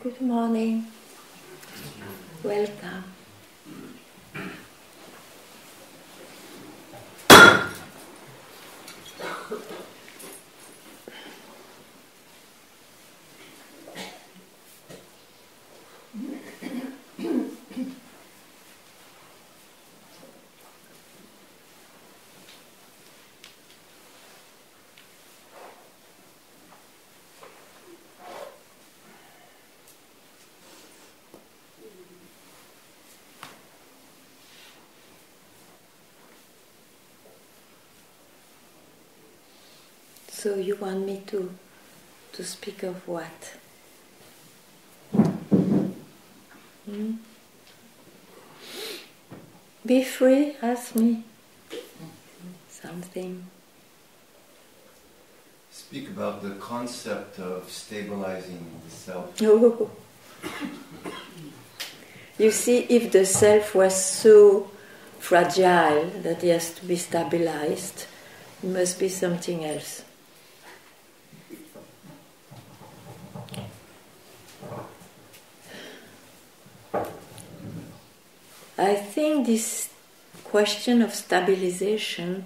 Good morning. Welcome. So you want me to speak of what? Be free, ask me something. Speak about the concept of stabilizing the self. Oh. You see, if the self was so fragile that it has to be stabilized, it must be something else. I think this question of stabilization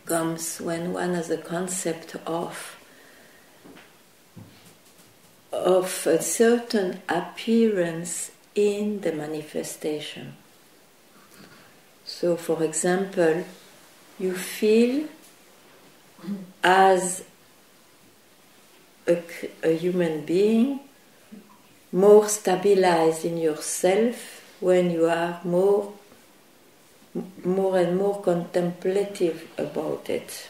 comes when one has a concept of a certain appearance in the manifestation. So, for example, you feel as a human being more stabilized in yourself when you are more and more contemplative about it.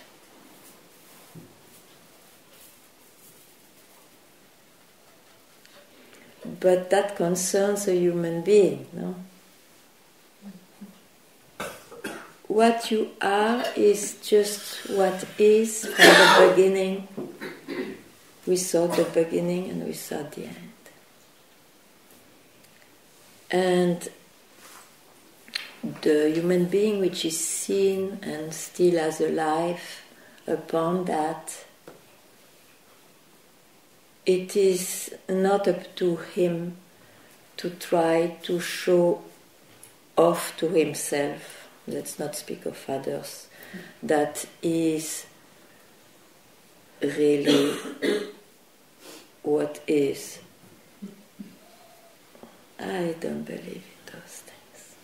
But that concerns a human being, no? What you are is just what is from the beginning. We saw the beginning and we saw the end. And the human being which is seen and still has a life upon that, it is not up to him to try to show off to himself, let's not speak of others, that is really what is. I don't believe in those things.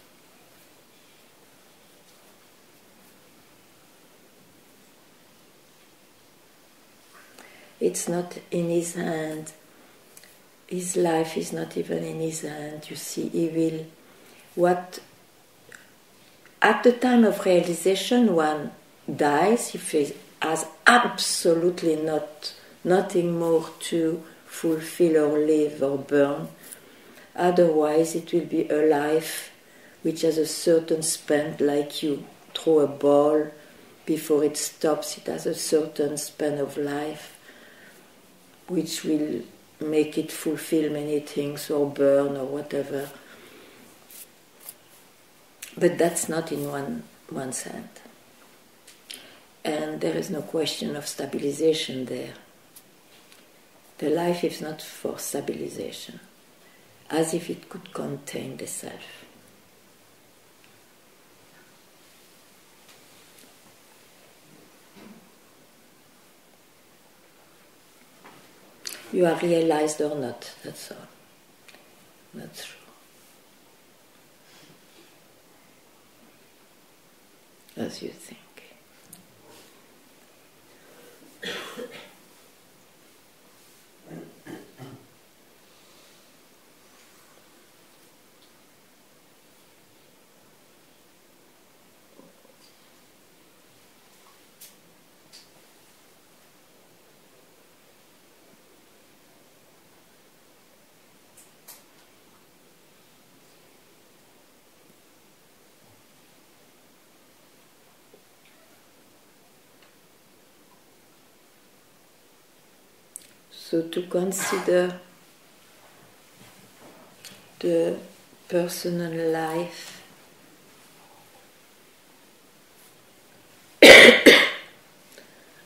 It's not in his hand. His life is not even in his hand. You see, he will. What at the time of realization one dies, if he has absolutely nothing more to fulfill or live or burn. Otherwise, it will be a life which has a certain span, like you throw a ball, before it stops, it has a certain span of life, which will make it fulfill many things, or burn, or whatever. But that's not in one's hand. And there is no question of stabilization there. The life is not for stabilization, as if it could contain the self. You are realized or not, that's all. Not true. As you think. So to consider the personal life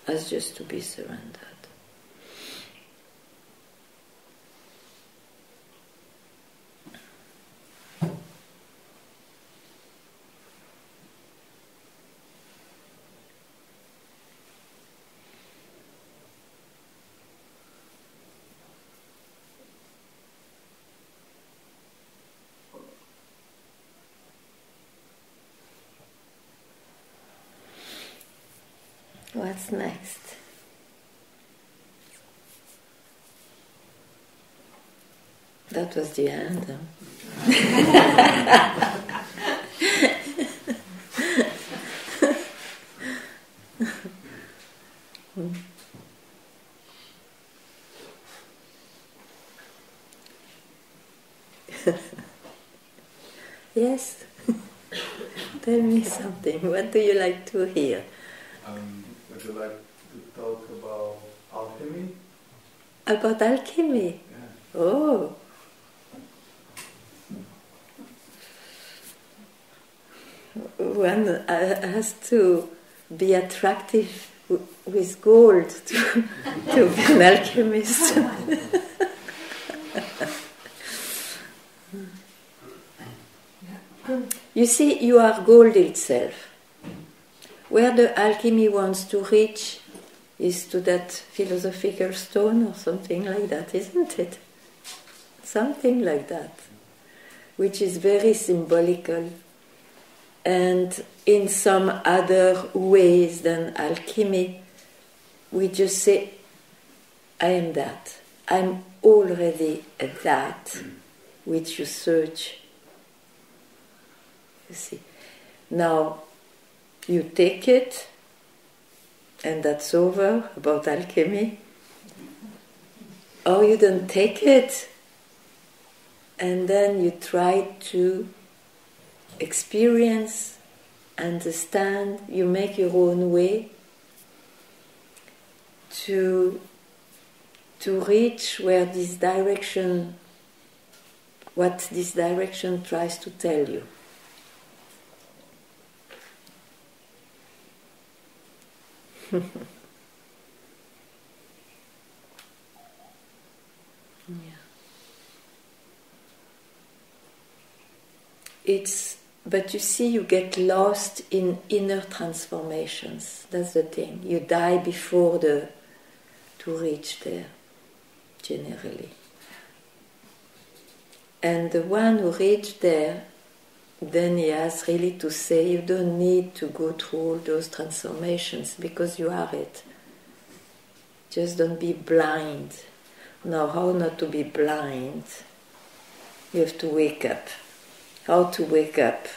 as just to be surrendered. What's next? That was the end. Yes. Tell me something. What do you like to hear? Would you like to talk about alchemy? About alchemy? Yeah. Oh. One has to be attractive with gold to be an alchemist. You see, you are gold itself. Where the alchemy wants to reach is to that philosophical stone or something like that, isn't it? Something like that, which is very symbolical and in some other ways than alchemy, we just say, I am that. I'm already at that which you search. You see. Now, you take it, and that's over about alchemy. Or you don't take it, and then you try to experience, understand, you make your own way to reach where this direction, what this direction tries to tell you. But you see, you get lost in inner transformations. That's the thing. You die before to reach there, generally. And the one who reached there, then he has really to say, you don't need to go through all those transformations because you are it. Just don't be blind. Now, how not to be blind? You have to wake up. How to wake up?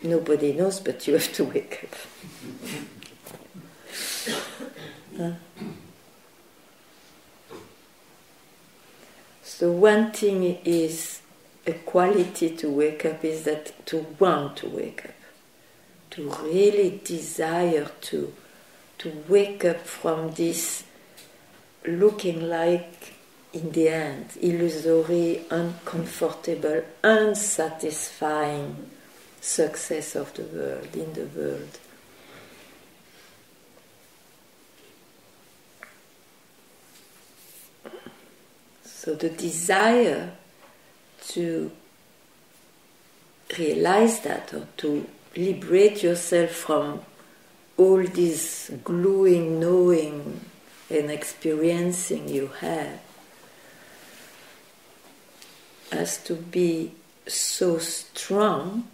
Nobody knows, but you have to wake up. So one thing is, a quality to wake up is that to want to wake up, to really desire to wake up from this looking like, in the end, illusory, uncomfortable, unsatisfying success of the world, in the world. So the desire to realize that, or to liberate yourself from all this gluing, knowing and experiencing you have, has to be so strong,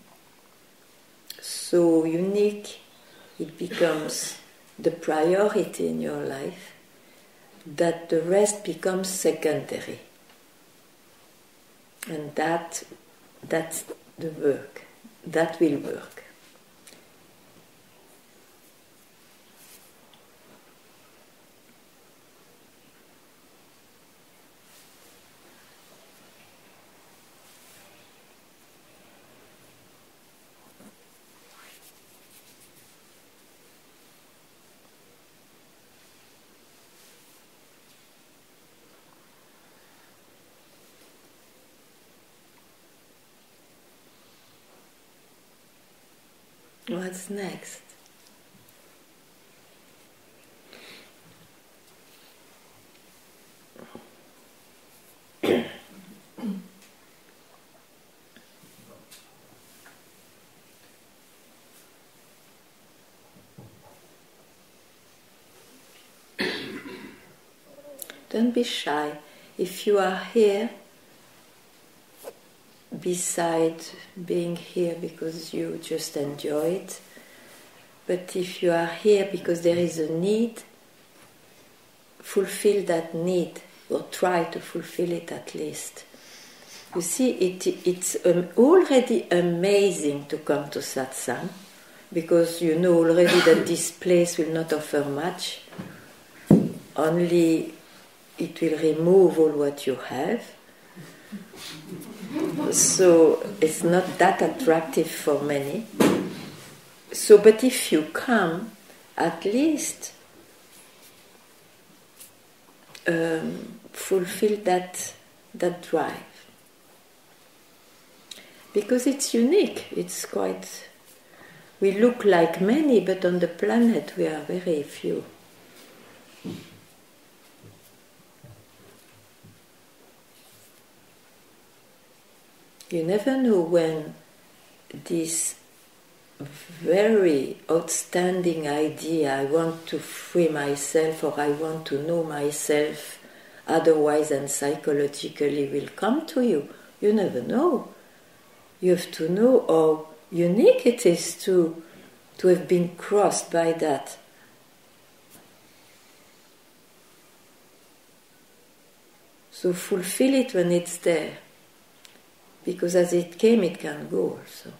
so unique, it becomes the priority in your life, that the rest becomes secondary. And that's the work. That will work. What's next? Don't be shy. If you are here, beside being here because you just enjoy it, But if you are here because there is a need, fulfill that need, or try to fulfill it at least. You see, it's already amazing to come to satsang, because you know already that this place will not offer much, only it will remove all what you have. So it's not that attractive for many. So, but if you come, at least fulfill that drive. Because it's unique, it's quite... We look like many, but on the planet we are very few. You never know when this very outstanding idea, I want to free myself or I want to know myself otherwise than psychologically, will come to you. You never know. You have to know how unique it is to have been crossed by that. So fulfill it when it's there. Because as it came, it can go also.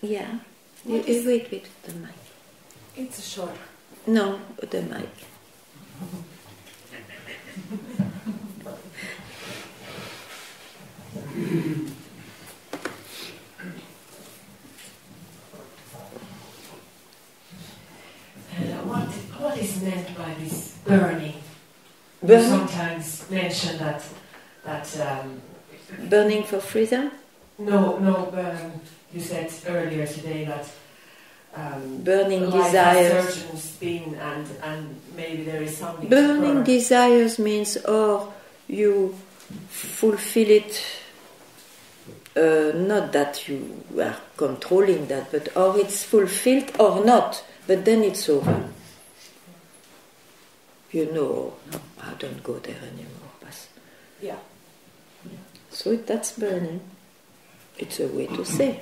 Yeah. Wait the mic. It's a short. No, the mic. What is meant by this burning? Burning? You sometimes mention that Burning for freedom? No. You said earlier today that burning life desires. has certain spin and maybe there is something. Burning desires means you fulfill it. Not that you are controlling that, but or it's fulfilled or not. But then it's over. You know, I don't go there anymore. Yeah. So that's burning. It's a way to say.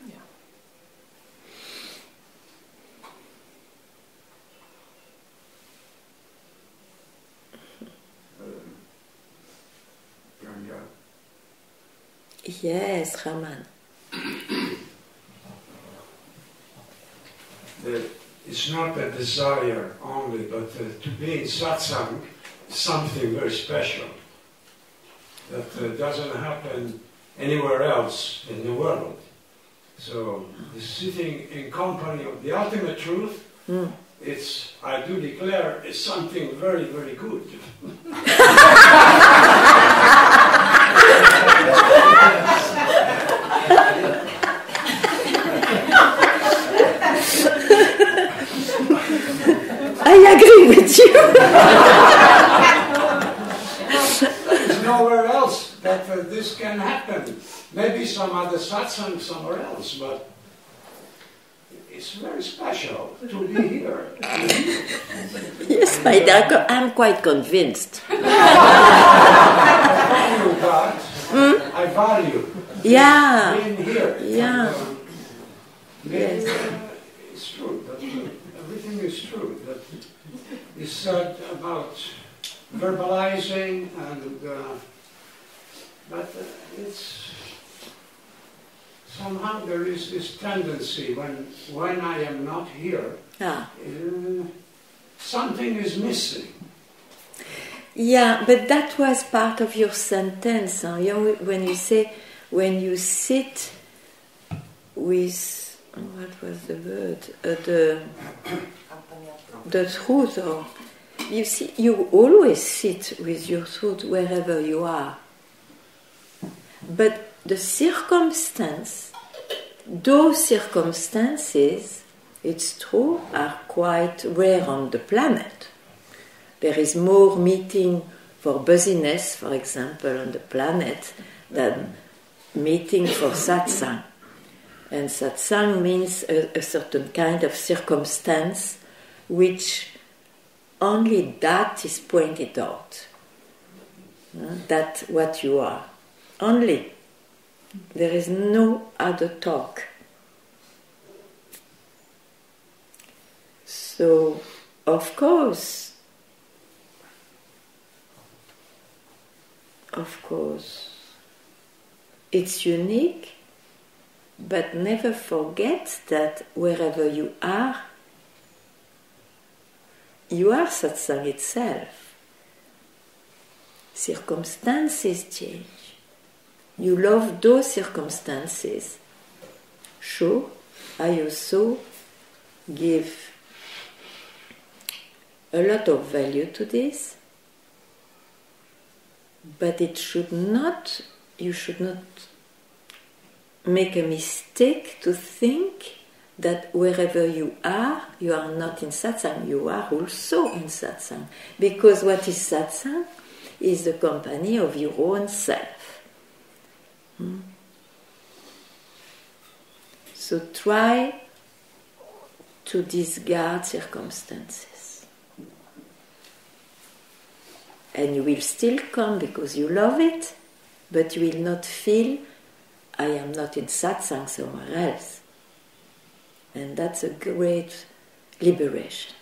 Yeah. Yes, Raman. It's not a desire only, but to be in satsang is something very special that doesn't happen anywhere else in the world. So sitting in company of the ultimate truth, it's, I do declare, it's something very, very good. I agree with you. There's nowhere else that this can happen. Maybe some other satsang somewhere else, but it's very special to be here. Yes, my dear, I'm quite convinced. I value that. I value being here. Yeah. Yes. It's true. That, everything is true. That is said about verbalizing, and but it's somehow there is this tendency when I am not here, something is missing. Yeah, but that was part of your sentence. Huh? When you say, when you sit with, what was the word? The truth. Or, you see, you always sit with your truth wherever you are. But the circumstance, those circumstances, it's true, are quite rare on the planet. There is more meeting for busyness, for example, on the planet than meeting for satsang. And satsang means a certain kind of circumstance which only that is pointed out. That what you are. Only. There is no other talk. So, of course, it's unique, but never forget that wherever you are satsang itself. Circumstances change. You love those circumstances. Sure, I also give a lot of value to this, but you should not make a mistake to think that wherever you are not in satsang, you are also in satsang. Because what is satsang is the company of your own self. So try to discard circumstances. And you will still come because you love it, but you will not feel, I am not in satsang somewhere else. And that's a great liberation.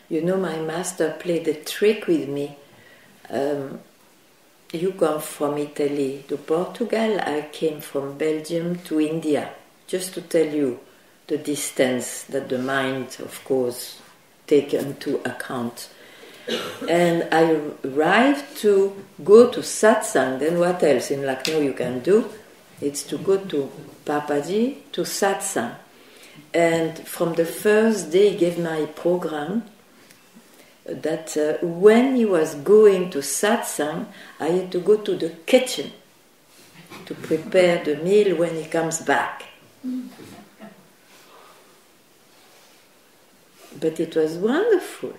You know, my master played a trick with me. You come from Italy to Portugal, I came from Belgium to India, just to tell you the distance that the mind, of course, takes into account. And I arrived to go to satsang. Then what else in Lucknow you can do? It's to go to Papaji, to satsang. And from the first day he gave my program, that when he was going to satsang, I had to go to the kitchen to prepare the meal when he comes back. But it was wonderful.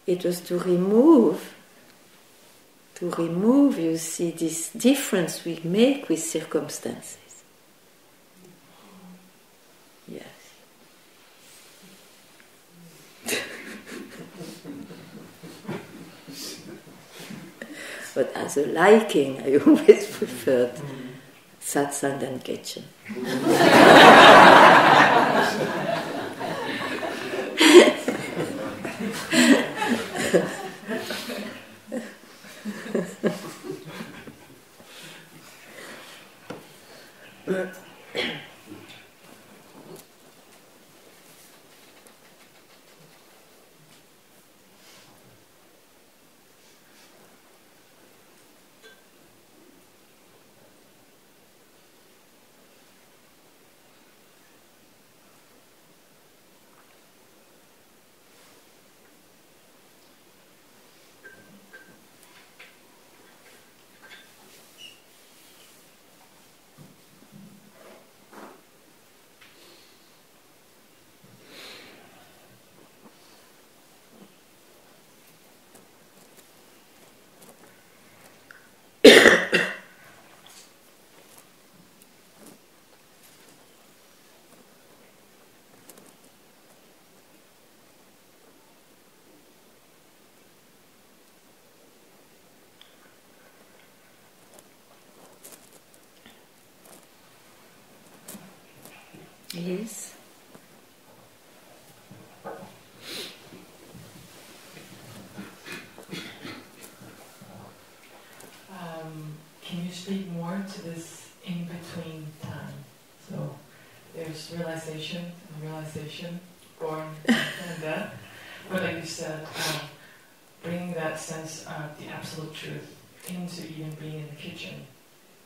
It was to remove, you see, this difference we make with circumstances. Yes. But as a liking, I always preferred satsang than kitchen. Yes. Can you speak more to this in-between time? So there's realization, born and death. But like you said, bringing that sense of the absolute truth into even being in the kitchen.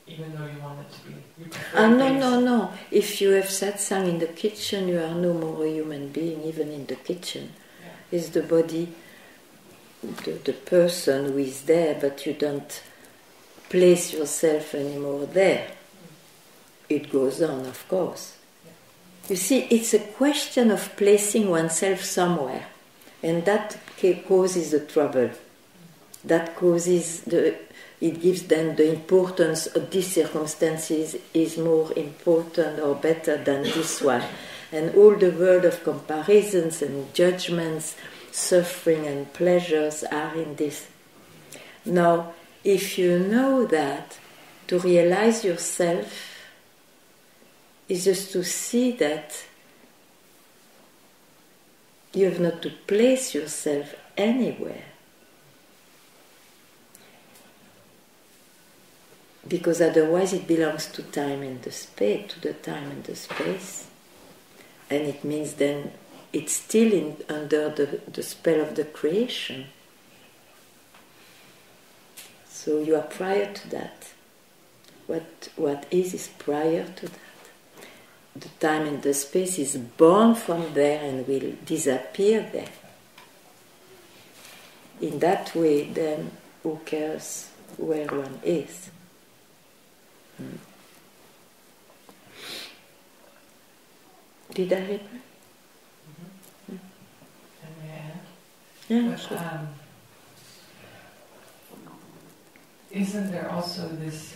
even though you want it to be. You prefer Ah, no, things- no, no. If you have satsang in the kitchen, you are no more a human being, even in the kitchen. Yeah. It's the body, the person who is there, but you don't place yourself anymore there. It goes on, of course. You see, it's a question of placing oneself somewhere, and that causes the trouble. That causes it gives them the importance of these circumstances is more important or better than this one. And all the world of comparisons and judgments, suffering and pleasures are in this. Now, if you know that, to realize yourself is just to see that you have not to place yourself anywhere. Because otherwise it belongs to time and the space, to the time and the space. And it means then it's still under the spell of the creation. So you are prior to that. What is prior to that. The time and the space is born from there and will disappear there. In that way, then, who cares where one is? Did I reply? And may I add? Yeah, But, sure. Isn't there also this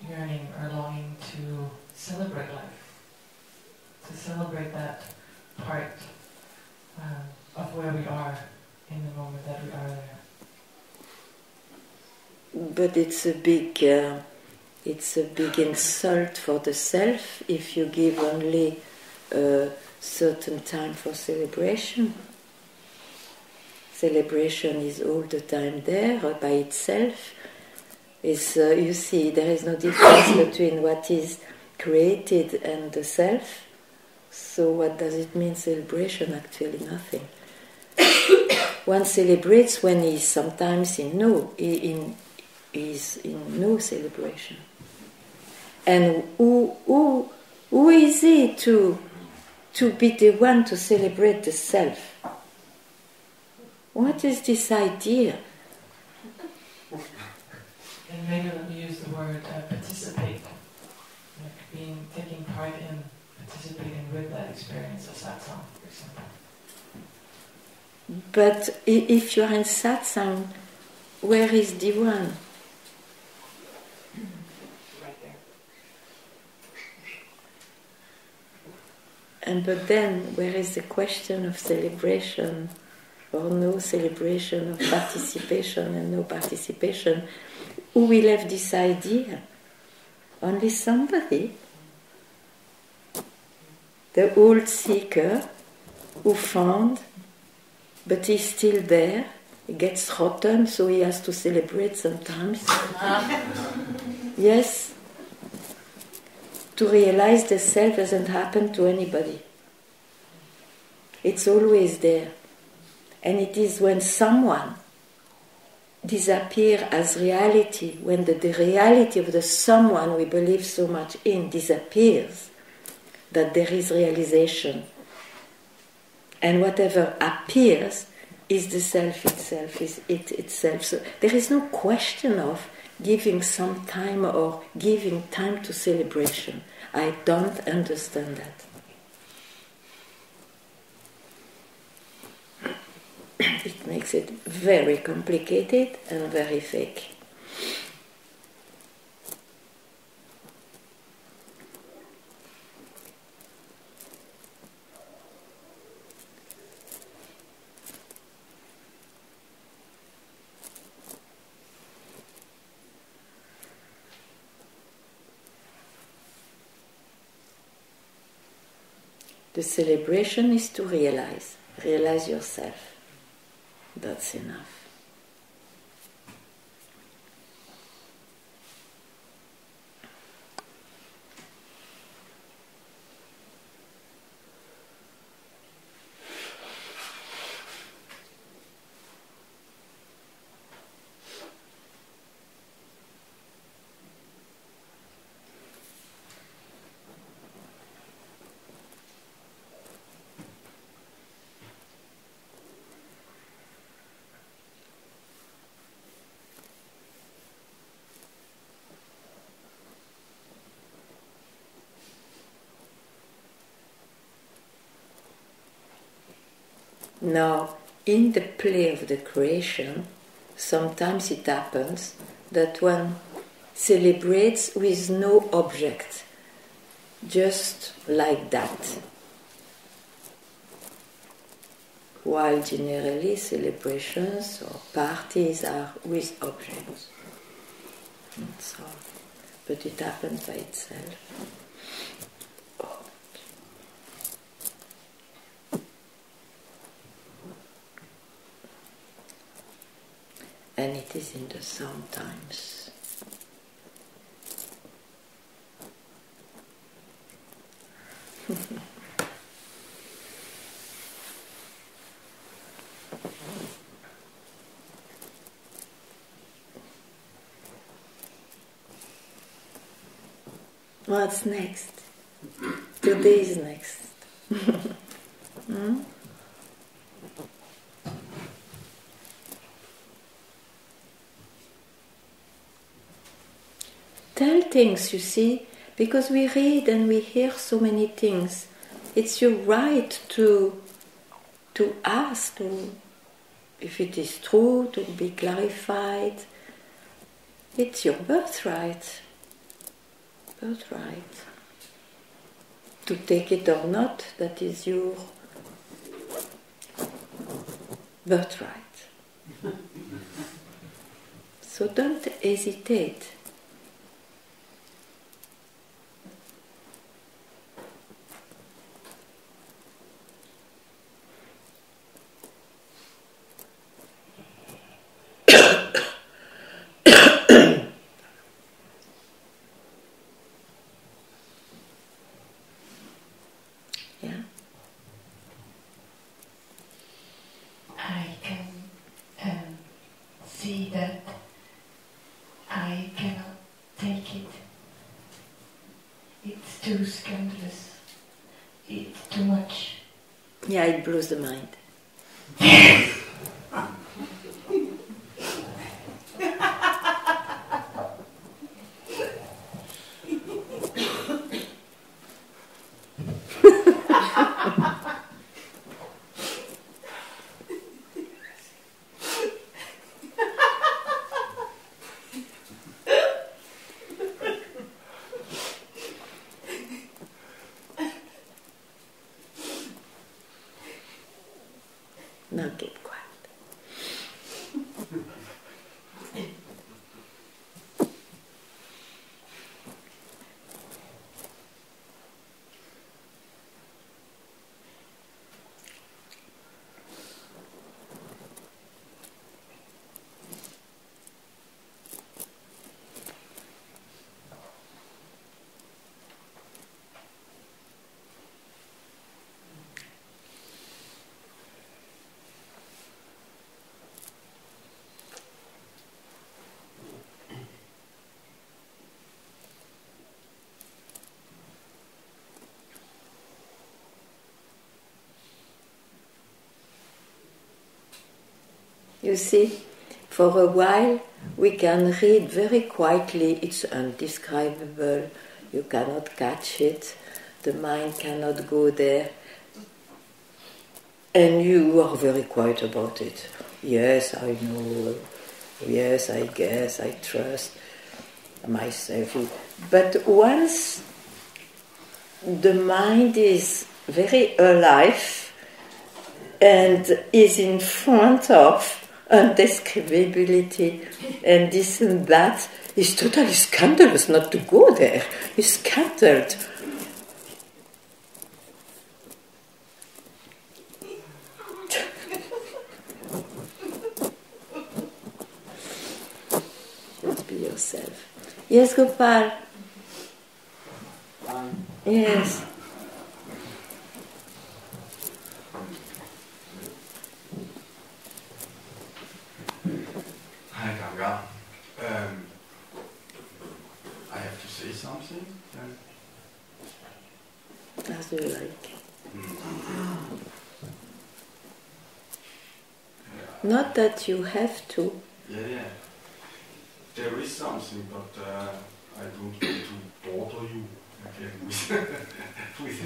yearning or longing to celebrate life? To celebrate that part of where we are in the moment that we are there. But it's a big insult for the self if you give only a certain time for celebration. Celebration is all the time there by itself. You see, there is no difference between what is created and the self. So what does it mean, celebration? Actually nothing. One celebrates when he is sometimes in no celebration. And who is he to be the one to celebrate the self? What is this idea? And maybe let me use the word participate, like taking part in, participating with that experience of satsang, for example. But if you are in satsang, where is the one? Right there. But then, where is the question of celebration or no celebration, of participation and no participation? Who will have this idea? Only somebody. The old seeker who found, but he's still there. He gets rotten, so he has to celebrate sometimes. Yes. To realize the self doesn't happen to anybody. It's always there. And it is when someone disappears as reality, when the reality of the someone we believe so much in disappears, that there is realization. And whatever appears is the self itself, is it itself. So there is no question of giving some time or giving time to celebration. I don't understand that. It makes it very complicated and very fake. The celebration is to realize yourself. That's enough. Now, in the play of the creation, sometimes it happens that one celebrates with no object, just like that. While generally celebrations or parties are with objects. So, but it happens by itself. And it is in the sometimes. What's next? Today is next. Tell things, you see, because we read and we hear so many things. It's your right to ask, if it is true, to be clarified. It's your birthright. To take it or not, that is your birthright. So don't hesitate. That I cannot take it. It's too scandalous. It's too much. Yeah, it blows the mind. Now keep quiet. You see, for a while we can read very quietly, it's undescribable, you cannot catch it, the mind cannot go there, and you are very quiet about it. Yes, I know, yes, I guess, I trust myself. But once the mind is very alive and is in front of undescribability and this and that, is totally scandalous not to go there. It's scattered. Just be yourself. Yes, Gopal. Yes. Hi, Ganga. I have to say something. As you like. Not that you have to. Yeah. There is something, but I don't want to bother you again with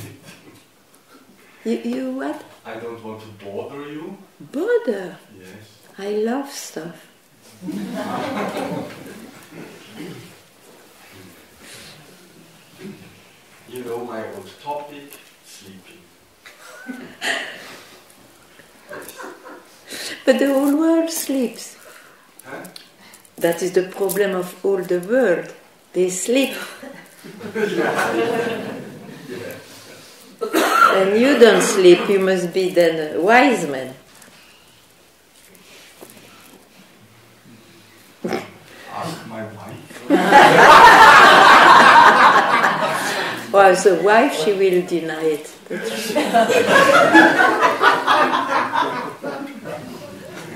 it. You what? I don't want to bother you. Bother. Yes. I love stuff. You know my old topic, sleeping. But the whole world sleeps. Huh? That is the problem of all the world. They sleep. And you don't sleep, you must be then a wise man. Ask my wife. Well, as a wife, she will deny it.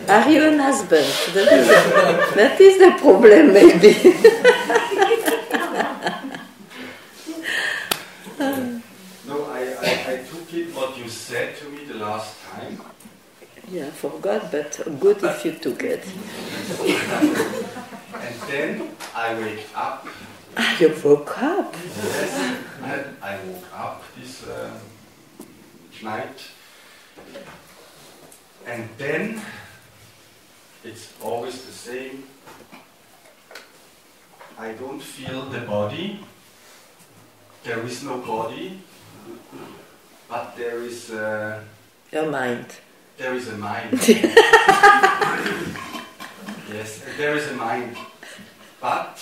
Are you an husband? That is the problem, maybe. No, I took it what you said to me the last time. Yeah, I forgot, but good if you took it. And then I wake up. Ah, you woke up. Yes, I woke up this night. And then it's always the same. I don't feel the body. There is no body, but there is Your mind. there is a mind. Yes, there is a mind. But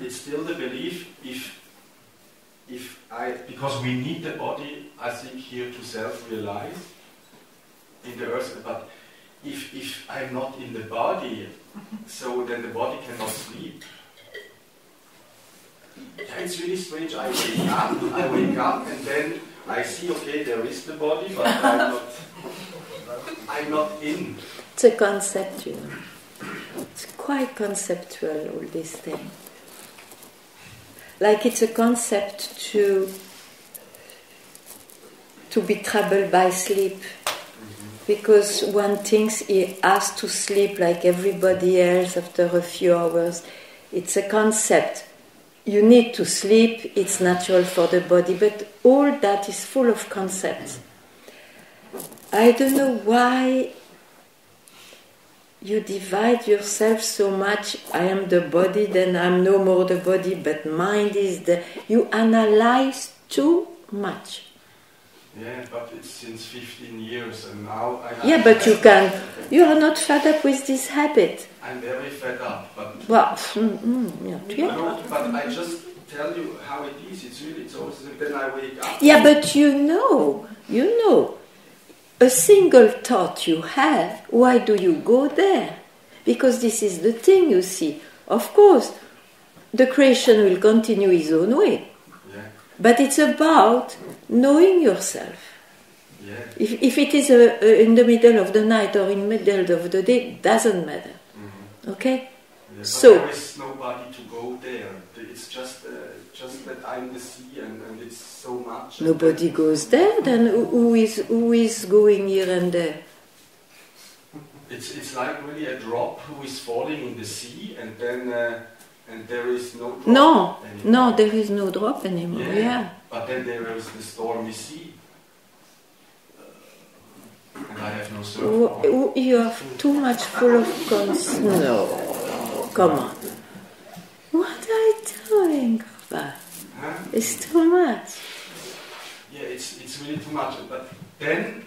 it's still the belief if I, because we need the body, I think, here to self-realize in the earth, but if I'm not in the body, so then the body cannot sleep. Yeah, it's really strange. I wake up and then I see, okay, there is the body, but I'm not in. It's a concept, you know. It's quite conceptual, all this thing. Like it's a concept to be troubled by sleep. Because one thinks he has to sleep like everybody else after a few hours. It's a concept. You need to sleep, it's natural for the body, but all that is full of concepts. I don't know why you divide yourself so much. I am the body, then I'm no more the body, but mind is the... You analyze too much. Yeah, but it's since 15 years and now I... Yeah, but you are not fed up with this habit. I'm very fed up, but... Well, No, but I just tell you how it is. It's always... Then I wake up. yeah, but you know, a single thought you have, why do you go there? Because this is the thing, you see. Of course, the creation will continue its own way. Yeah. But it's about knowing yourself. Yeah. If it is in the middle of the night or in the middle of the day, it doesn't matter. Mm-hmm. Okay? Yeah, So there is nobody to go there. It's just that I'm the sea and it's so much. nobody goes there, then who is going here and there? It's like really a drop who is falling in the sea and then and there is no drop No, anymore. there is no drop anymore. Yeah. But then there is the stormy sea. And I have no surfboard. You are too much full of concepts. No, come on. What are you doing, Papa? Huh? It's too much. Yeah, it's really too much. But then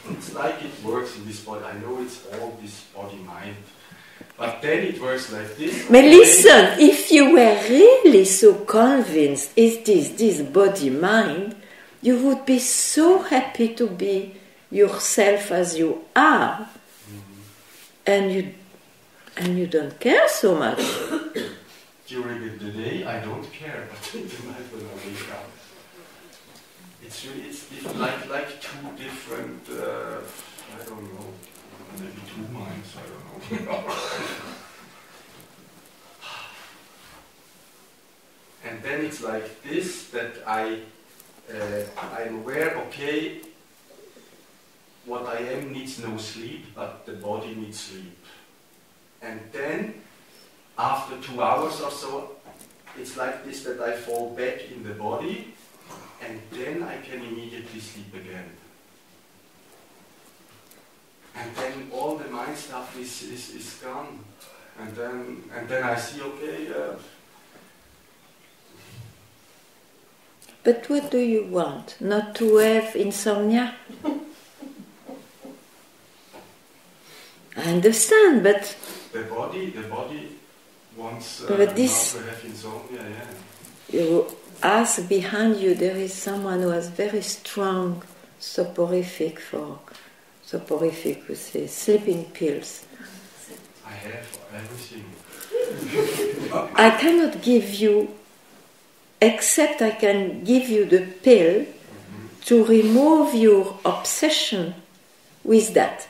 it's like it works in this body. I know it's all this body-mind. But then it works like this. But listen, if you were really so convinced it is this body-mind, you would be so happy to be yourself as you are, and you don't care so much. During the day, I don't care, but in the night when I wake up, it's like two different, I don't know, maybe two minds, I don't know. And then it's like this, that I'm aware, okay, what I am needs no sleep, but the body needs sleep. And then, after 2 hours or so, it's like this, that I fall back in the body, and then I can immediately sleep again. And then all the mind stuff is gone. And then I see, okay, But what do you want? Not to have insomnia? I understand, but the body wants But not this- to have insomnia, yeah. you ask behind you, there is someone who has very strong soporific, we say, sleeping pills. I have everything. I cannot give you, except I can give you the pill to remove your obsession with that.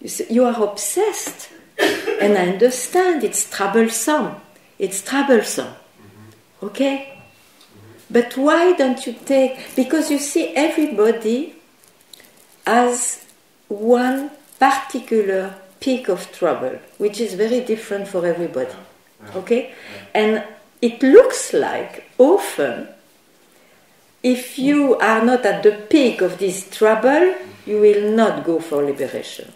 You see, you are obsessed, and I understand it's troublesome. It's troublesome. Okay? But why don't you take... Because you see, everybody has one particular peak of trouble, which is very different for everybody. Okay? And it looks like often, if you are not at the peak of this trouble, you will not go for liberation.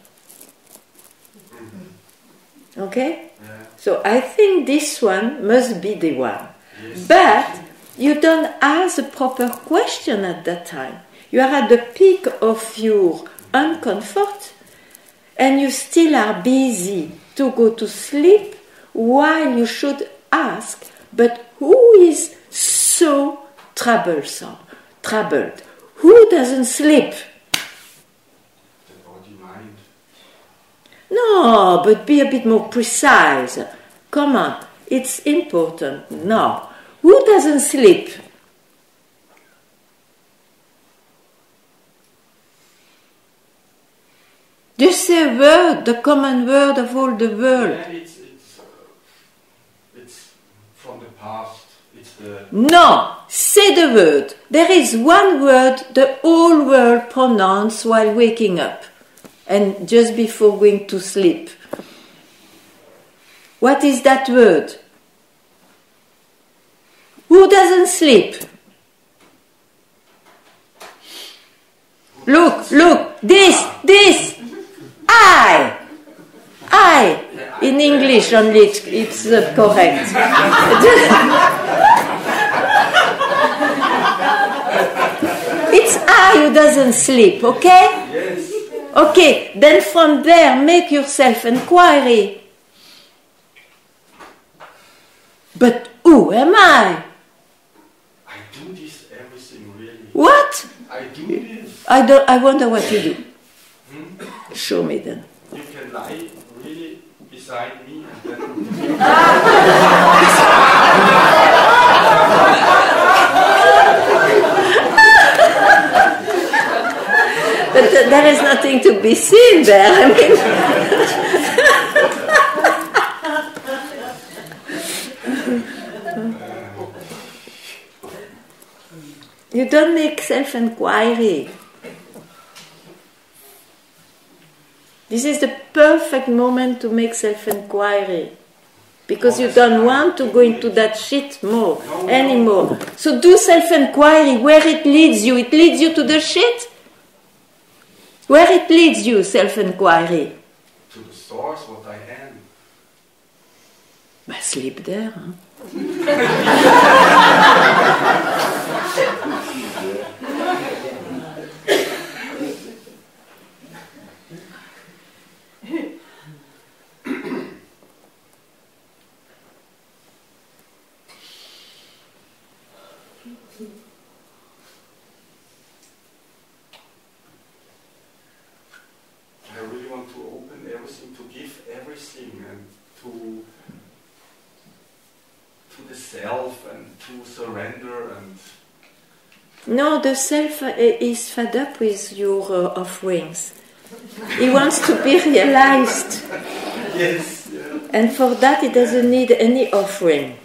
Okay? Yeah. So I think this one must be the one. Yes. But you don't ask the proper question at that time. You are at the peak of your uncomfort and you still are busy to go to sleep while you should ask, but who is so troubled? Who doesn't sleep? The body mind. No, but be a bit more precise. Come on, it's important. No. Who doesn't sleep? Just say a word, the common word of all the world. Yeah, it's from the past. It's the No, say the word. There is one word the whole world pronounce while waking up and just before going to sleep. What is that word? Who doesn't sleep? Look, this, I. In English only it's correct. It's I who doesn't sleep, okay? yes. Okay, then from there make yourself inquiry. But who am I? I do this everything really. What? I do this. I wonder what you do. Show me then. You can lie really beside me and then But there is nothing to be seen there. I mean, you don't make self-inquiry. This is the perfect moment to make self-inquiry. Because you don't want to go into that shit anymore. So do self-inquiry where it leads you. It leads you to the shit? Where it leads you, self-inquiry? to the source what I am. Bah, sleep there. Hein? I really want to open everything, to give everything, and to the self, and to surrender, and No, the self is fed up with your offerings. He wants to be realized. yes, yeah. And for that, he doesn't need any offering.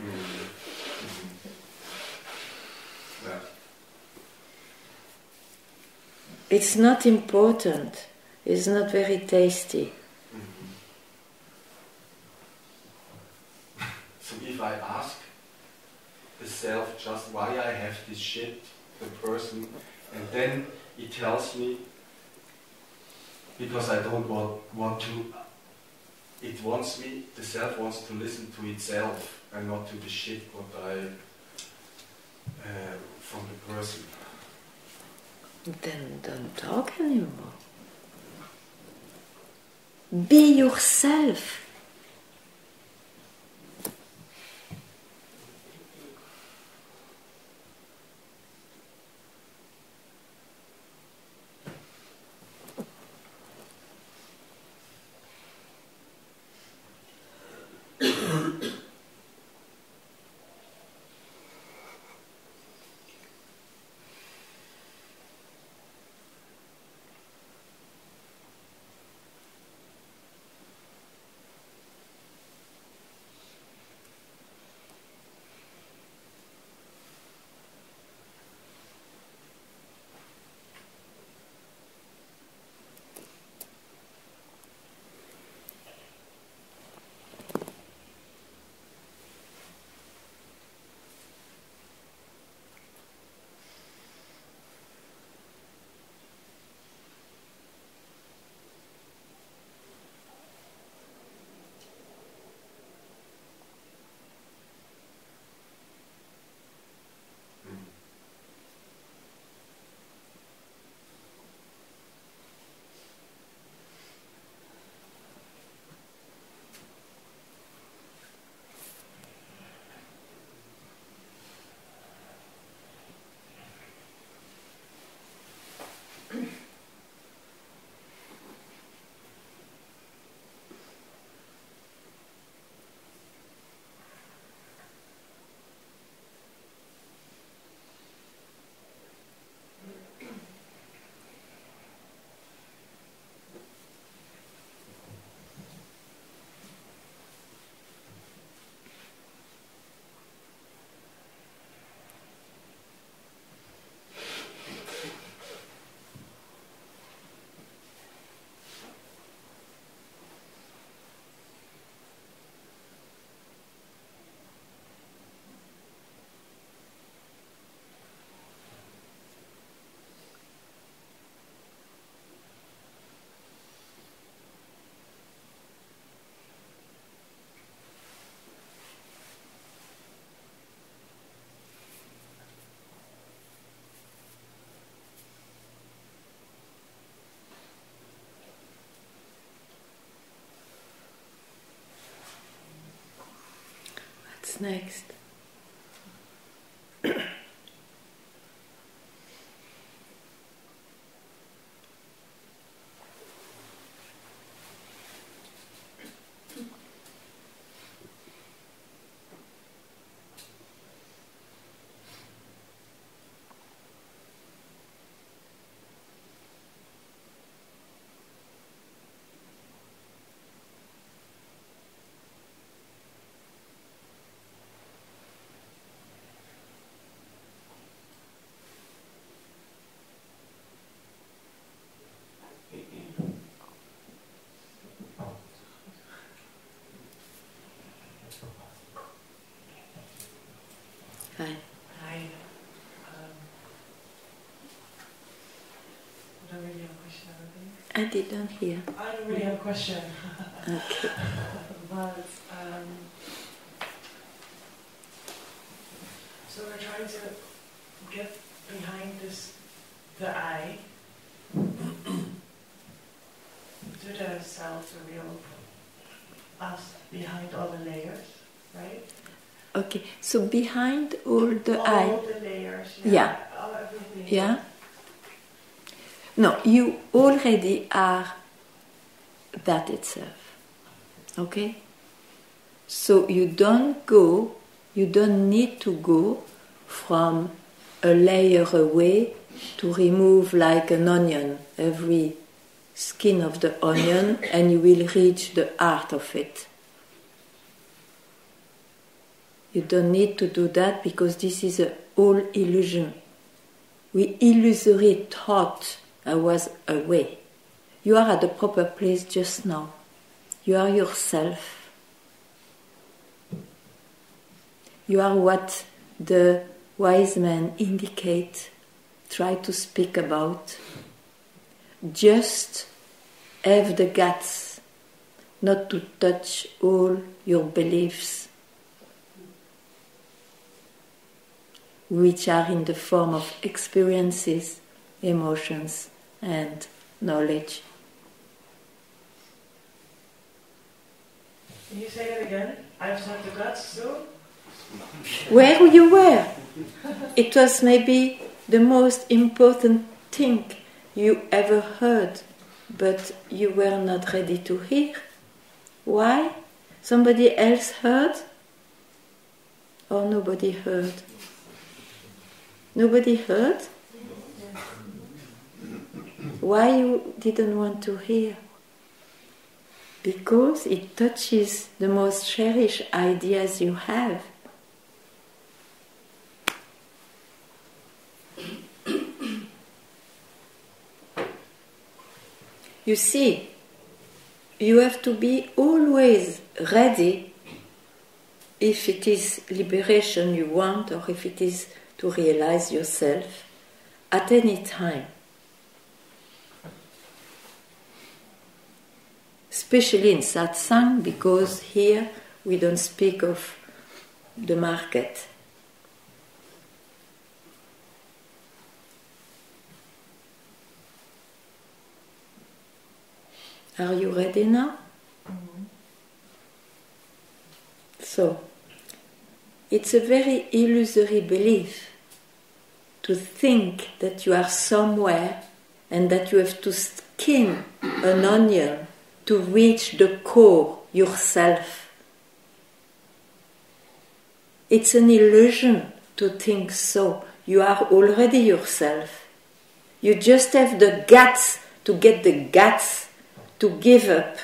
Yeah. It's not important. It's not very tasty. So if I ask the self, just why I have this shit, the person, and then it tells me, because I don't want to, it wants me, the self wants to listen to itself and not to the shit what I, from the person. Then don't talk anymore. Be yourself. What's next? Hi. Hi. I don't really have a question, I think. I didn't hear. I don't really have a question. Okay. But, so we're trying to get behind this, the I, to the self, the real us, behind all the layers, right? Okay. So behind all the all I. the layers, Yeah. All everything. Yeah. No, you already are that itself. Okay? So you don't need to go from a layer away to remove like an onion, every skin of the onion, and you will reach the heart of it. You don't need to do that because this is all illusion. We illusory thought I was away. You are at the proper place just now. You are yourself. You are what the wise men try to speak about. Just have the guts not to touch all your beliefs, which are in the form of experiences, emotions, and knowledge. Can you say that again? I've had the guts too? Where you were. It was maybe the most important thing you ever heard, but you were not ready to hear. Why? Somebody else heard? Or nobody heard? Nobody heard? Why you didn't want to hear? Because it touches the most cherished ideas you have. You see, you have to be always ready if it is liberation you want or if it is to realize yourself at any time. Especially in satsang, because here we don't speak of the market. Are you ready now? Mm-hmm. So, it's a very illusory belief to think that you are somewhere and that you have to skin an onion to reach the core yourself. It's an illusion to think so. You are already yourself. You just have the guts to get the guts to give up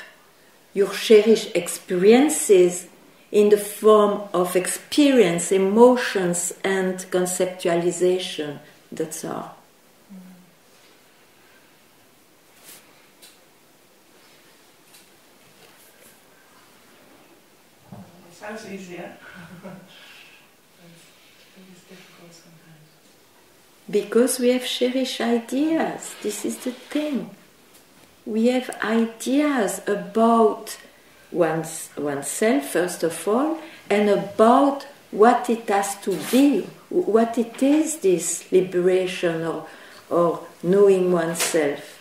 your cherished experiences in the form of experience, emotions, and conceptualization. That's all. It sounds easier. It's difficult sometimes. Because we have cherished ideas. This is the thing. We have ideas about oneself, first of all, and about what it has to be, what it is, this liberation or knowing oneself.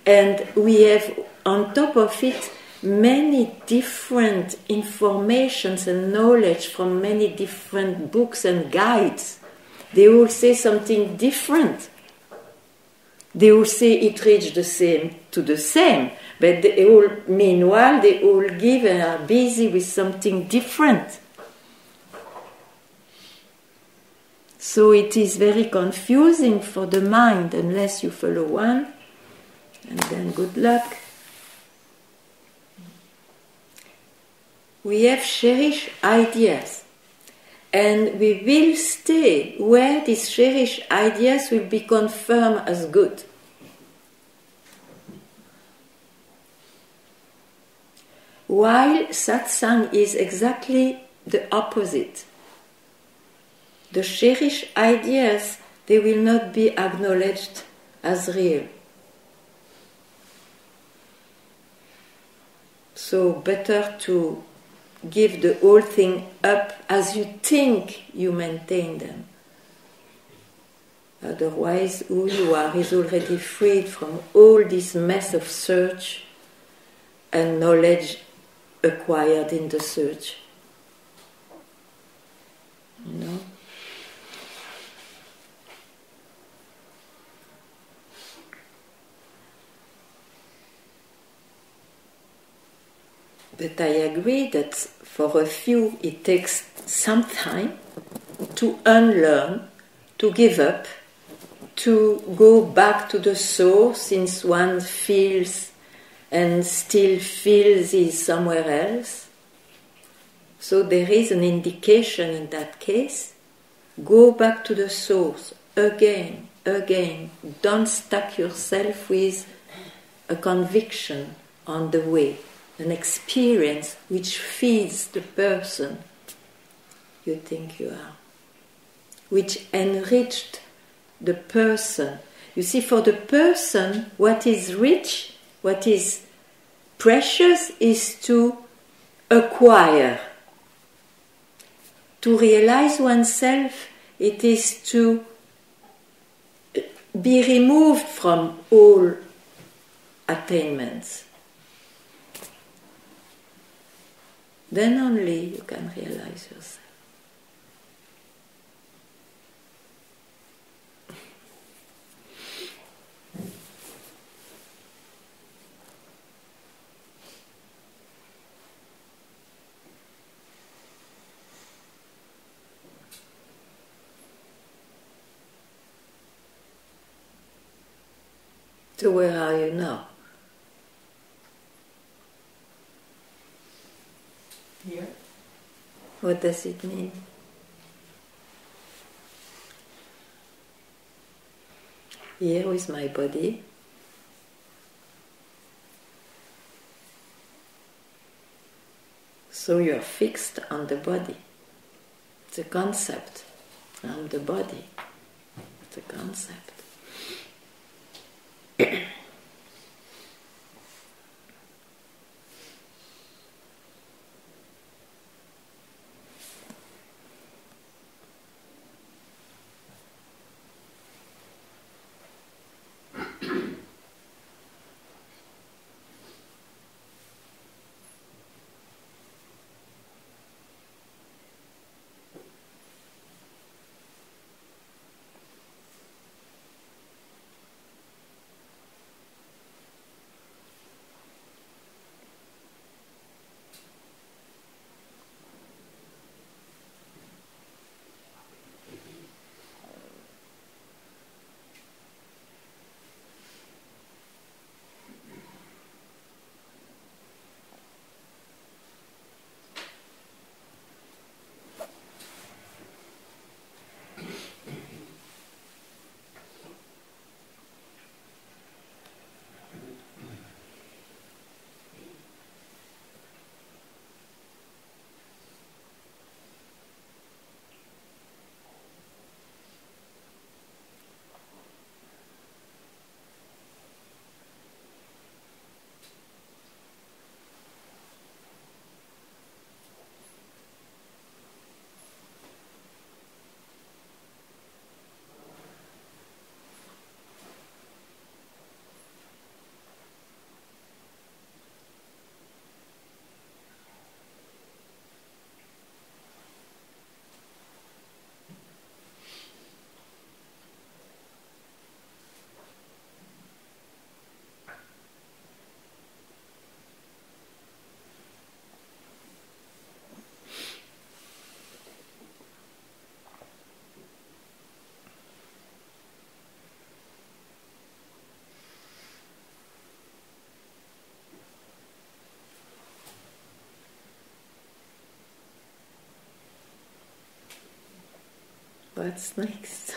And we have, on top of it, many different informations and knowledge from many different books and guides. They all say something different. They all say it reached the same to the same, but meanwhile they all give and are busy with something different. So it is very confusing for the mind unless you follow one, and then good luck. We have cherished ideas, and we will stay where these cherished ideas will be confirmed as good. While satsang is exactly the opposite. The cherished ideas, they will not be acknowledged as real. So better to give the whole thing up as you think you maintain them. Otherwise, who you are is already freed from all this mess of search and knowledge acquired in the search. You know? But I agree that for a few it takes some time to unlearn, to give up, to go back to the source, since one feels and still feels is somewhere else. So there is an indication in that case. Go back to the source again. Don't stuck yourself with a conviction on the way, an experience which feeds the person you think you are. which enriched the person. You see, for the person, what is rich, what is precious is to acquire. To realize oneself, it is to be removed from all attainments. Then only you can realize yourself. So where are you now? Here. What does it mean? Here is my body. So you are fixed on the body. It's a concept. I'm the body. It's a concept. What's next?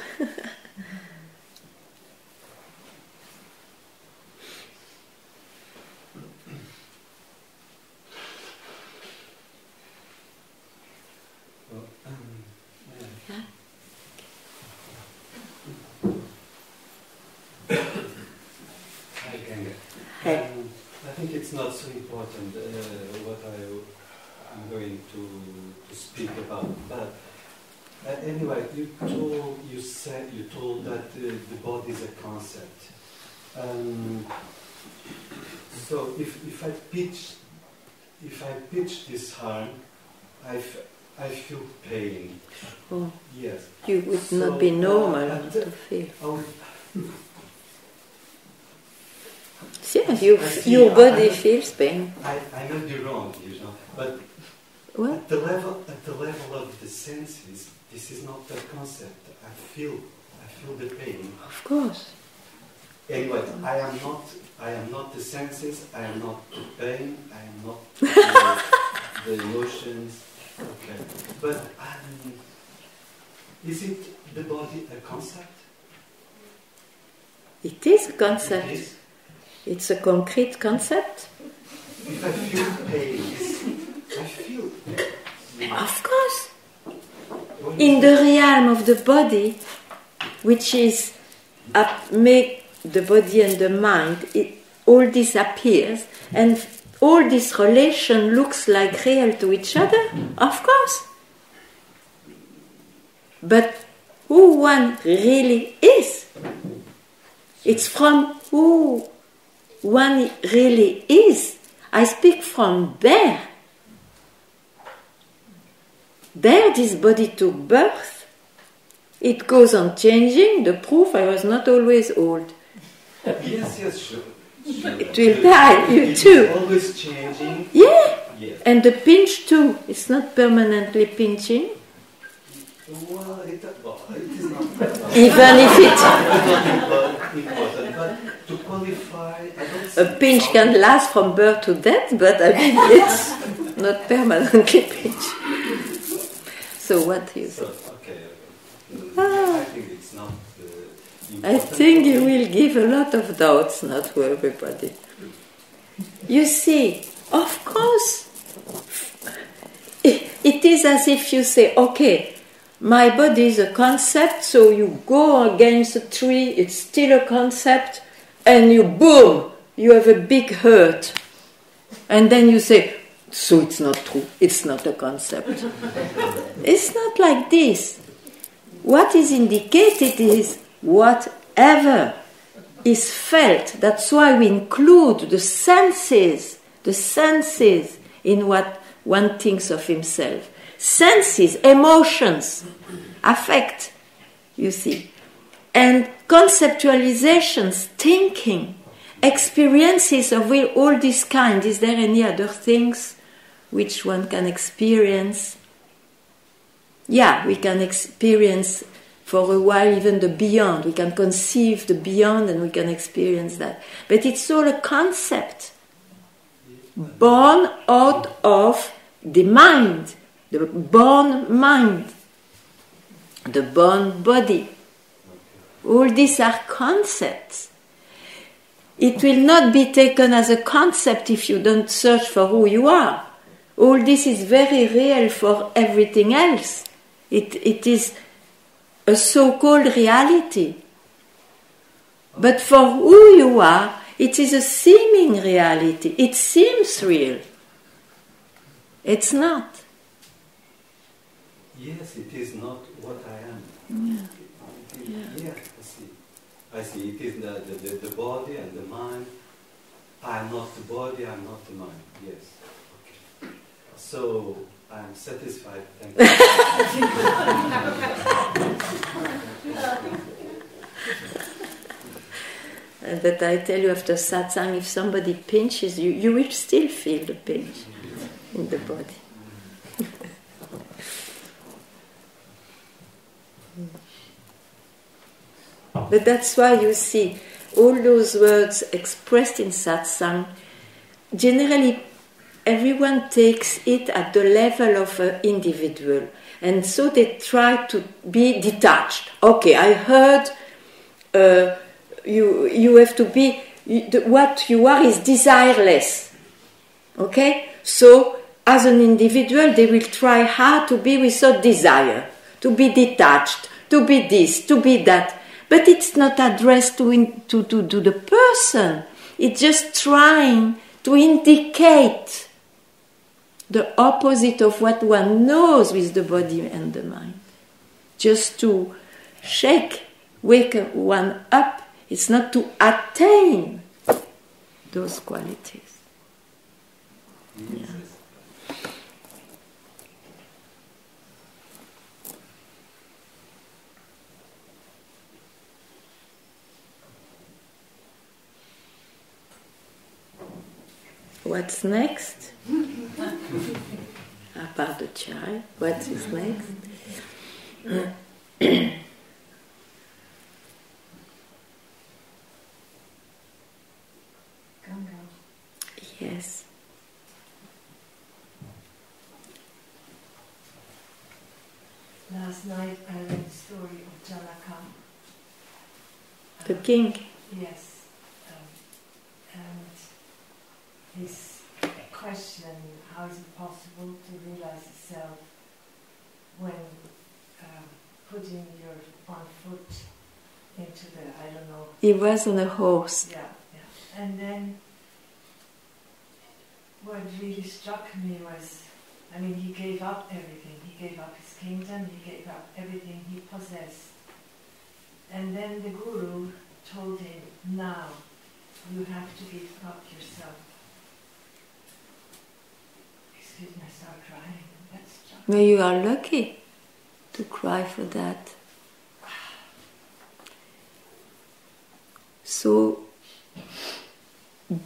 I think it's not so important what I'm going to speak about, but anyway, you told that the body is a concept. So if I pitch this harm, I feel pain. Oh, yes. You would not be normal to feel. Yes, your body feels pain. I may be wrong, but what? at the level of the senses, this is not the concept. I feel the pain. Of course. Anyway, I am not the senses. I am not the pain. I am not the emotions. Okay, but is it the body a concept? It is a concept. It is? It's a concrete concept. If I feel pain, I feel pain. Of course. in the realm of the body, which is make the body and the mind, all this appears, and all this relation looks like real to each other, of course. But who one really is, it's from who one really is. I speak from there. There this body took birth. It goes on changing. The proof, I was not always old. Yes, sure. It will die, you too. It's always changing. Yeah. Yes. And the pinch too. It's not permanently pinching. Well, it is not Even if it... important, but to qualify, I don't A pinch can last from birth to death, but I mean, it's not permanently pinch. So what you say? Okay. Ah. I think it's not. I think you will give a lot of doubts, not to everybody. You see, of course, it is as if you say, okay, my body is a concept, so you go against a tree, it's still a concept, and you boom, you have a big hurt. And then you say, so it's not true, it's not a concept. It's not like this. What is indicated is whatever is felt. That's why we include the senses in what one thinks of himself. Senses, emotions, affect, you see. And conceptualizations, thinking, experiences of all this kind. Is there any other things which one can experience? Yeah, we can experience for a while even the beyond. We can conceive the beyond and we can experience that. But it's all a concept born out of the mind, the born mind, the born body. All these are concepts. It will not be taken as a concept if you don't search for who you are. All this is very real for everything else. It is a so-called reality. But for who you are, it is a seeming reality. It seems real. It's not. Yes, it is not what I am. Yeah, I see. It is the body and the mind. I am not the body, I am not the mind. Yes. Okay. So I am satisfied. Thank you. But I tell you, after satsang, if somebody pinches you, you will still feel the pinch in the body. But that's why you see all those words expressed in satsang. Generally, everyone takes it at the level of an individual, and so they try to be detached. Okay, I heard you have to be, what you are is desireless. Okay, so as an individual, they will try hard to be without desire, to be detached, to be this, to be that. But it's not addressed to the person. It's just trying to indicate the opposite of what one knows with the body and the mind. Just to wake one up. It's not to attain those qualities. Yeah. What's next? Apart the child, what is next? Yes. Last night I read the story of Janaka. The king. Yes. And his question, how is it possible to realize itself when putting your one foot into the, I don't know. He was on a horse. Yeah, yeah. And then what really struck me was, I mean, he gave up everything. He gave up his kingdom, he gave up everything he possessed. And then the Guru told him, now you have to give up yourself. Excuse me, I start crying. That's just... Well, you are lucky to cry for that. So,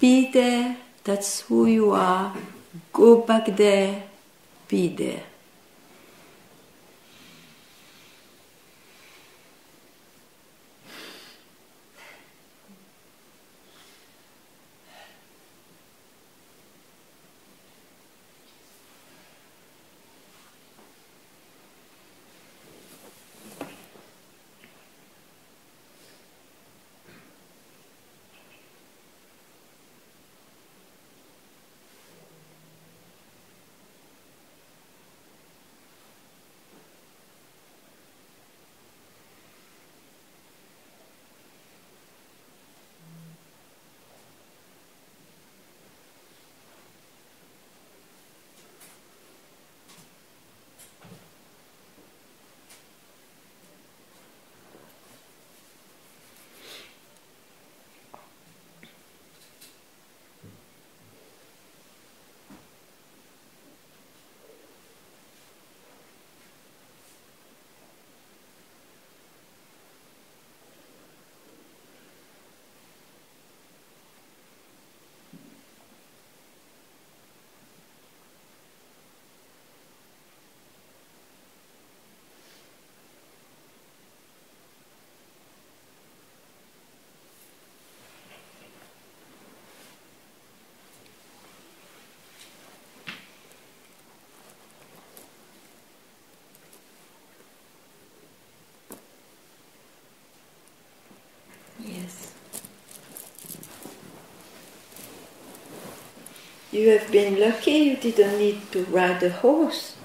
be there, that's who you are. Go back there, be there. Yes. You have been lucky you didn't need to ride a horse.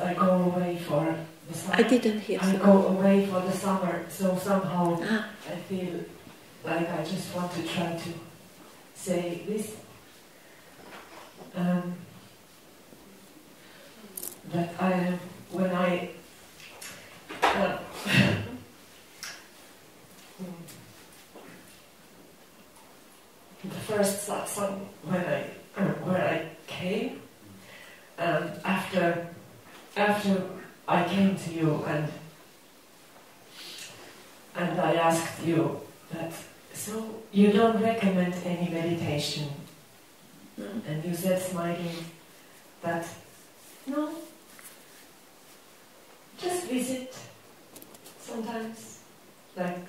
I go away for the summer. I didn't hear. I go away for the summer, so somehow I feel like I just want to try to say this. That when I the first satsang where I came, after I came to you and I asked you that, so you don't recommend any meditation, and you said smiling that no, just visit sometimes, like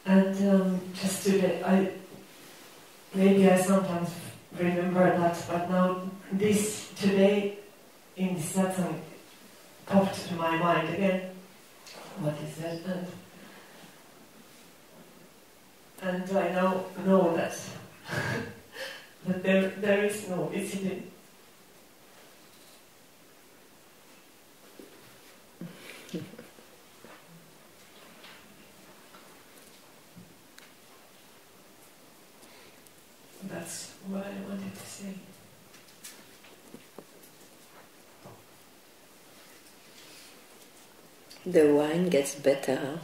and just today maybe I sometimes remember that, but now today in this satsang popped to my mind again what he said, and I now know that that there is no discipline. That's what I wanted to say. The wine gets better, huh?